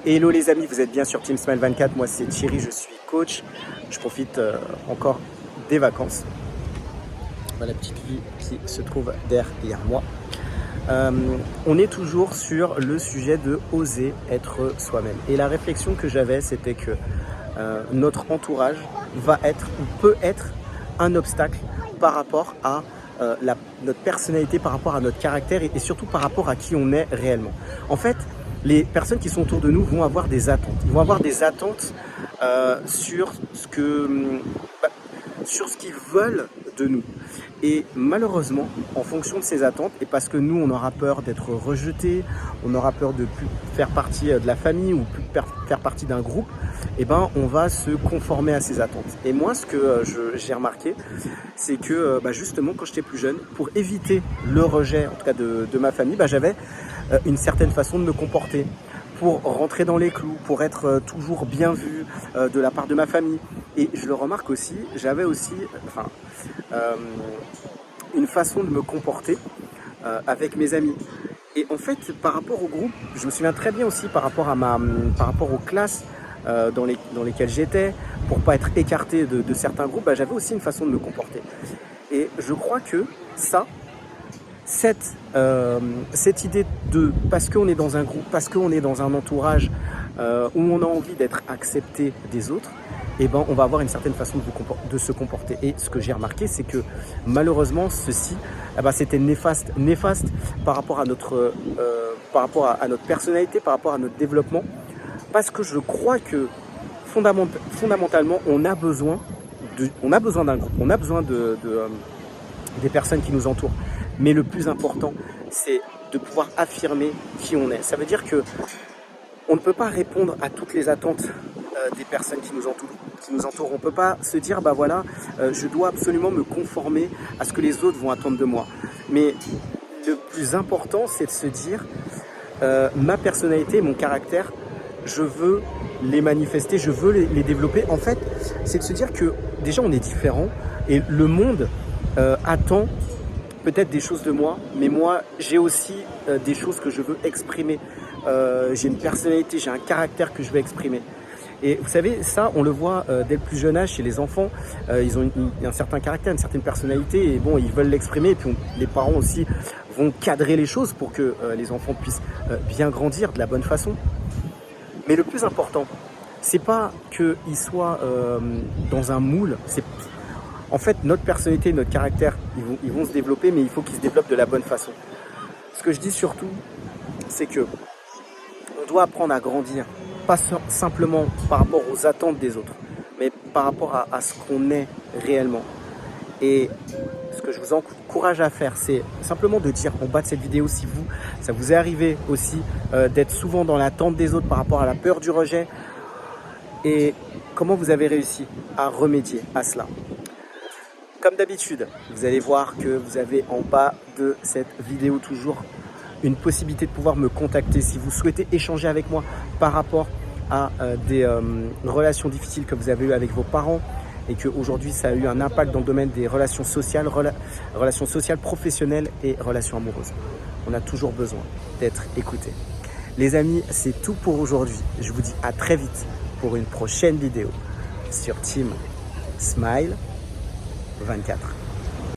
Hello les amis, vous êtes bien sur Team Smile 24, moi c'est Thierry, je suis coach. Je profite encore des vacances. Voilà la petite fille qui se trouve derrière moi. On est toujours sur le sujet de oser être soi-même. Et la réflexion que j'avais, c'était que notre entourage va être ou peut être un obstacle par rapport à notre personnalité, par rapport à notre caractère et surtout par rapport à qui on est réellement. En fait, les personnes qui sont autour de nous vont avoir des attentes. Ils vont avoir des attentes sur ce qu'ils veulent de nous. Et malheureusement, en fonction de ces attentes, et parce que nous, on aura peur d'être rejeté, on aura peur de plus faire partie de la famille ou plus faire partie d'un groupe, eh ben, on va se conformer à ces attentes. Et moi, ce que j'ai remarqué, c'est que justement, quand j'étais plus jeune, pour éviter le rejet, en tout cas de ma famille, j'avais une certaine façon de me comporter pour rentrer dans les clous, pour être toujours bien vu de la part de ma famille. Et je le remarque aussi, j'avais aussi une façon de me comporter avec mes amis. Et en fait, par rapport au groupe, je me souviens très bien aussi par rapport aux classes dans lesquelles j'étais, pour pas être écarté de certains groupes, j'avais aussi une façon de me comporter. Et je crois que cette idée de, parce qu'on est dans un groupe, parce qu'on est dans un entourage où on a envie d'être accepté des autres, on va avoir une certaine façon de se comporter. Et ce que j'ai remarqué, c'est que malheureusement, ceci, c'était néfaste par rapport à notre personnalité, par rapport à notre développement, parce que je crois que fondamentalement, on a besoin d'un groupe, on a besoin des personnes qui nous entourent. Mais le plus important, c'est de pouvoir affirmer qui on est. Ça veut dire que on ne peut pas répondre à toutes les attentes des personnes qui nous entourent. On ne peut pas se dire, je dois absolument me conformer à ce que les autres vont attendre de moi. Mais le plus important, c'est de se dire, ma personnalité, mon caractère, je veux les manifester, je veux les développer. En fait, c'est de se dire que déjà, on est différent et le monde attend peut-être des choses de moi, mais moi, j'ai aussi des choses que je veux exprimer. J'ai une personnalité, j'ai un caractère que je veux exprimer. Et vous savez, ça, on le voit dès le plus jeune âge chez les enfants. Ils ont un certain caractère, une certaine personnalité, et ils veulent l'exprimer. Et puis les parents aussi vont cadrer les choses pour que les enfants puissent bien grandir de la bonne façon. Mais le plus important, c'est pas qu'ils soient dans un moule. En fait, notre personnalité, notre caractère, ils vont se développer, mais il faut qu'ils se développent de la bonne façon. Ce que je dis surtout, c'est que on doit apprendre à grandir, pas simplement par rapport aux attentes des autres, mais par rapport à ce qu'on est réellement. Et ce que je vous encourage à faire, c'est simplement de dire en bas de cette vidéo, si ça vous est arrivé aussi d'être souvent dans l'attente des autres par rapport à la peur du rejet, et comment vous avez réussi à remédier à cela. Comme d'habitude, vous allez voir que vous avez en bas de cette vidéo toujours une possibilité de pouvoir me contacter si vous souhaitez échanger avec moi par rapport à des relations difficiles que vous avez eues avec vos parents et qu'aujourd'hui ça a eu un impact dans le domaine des relations sociales, professionnelles et relations amoureuses. On a toujours besoin d'être écouté. Les amis, c'est tout pour aujourd'hui. Je vous dis à très vite pour une prochaine vidéo sur Team Smile 24.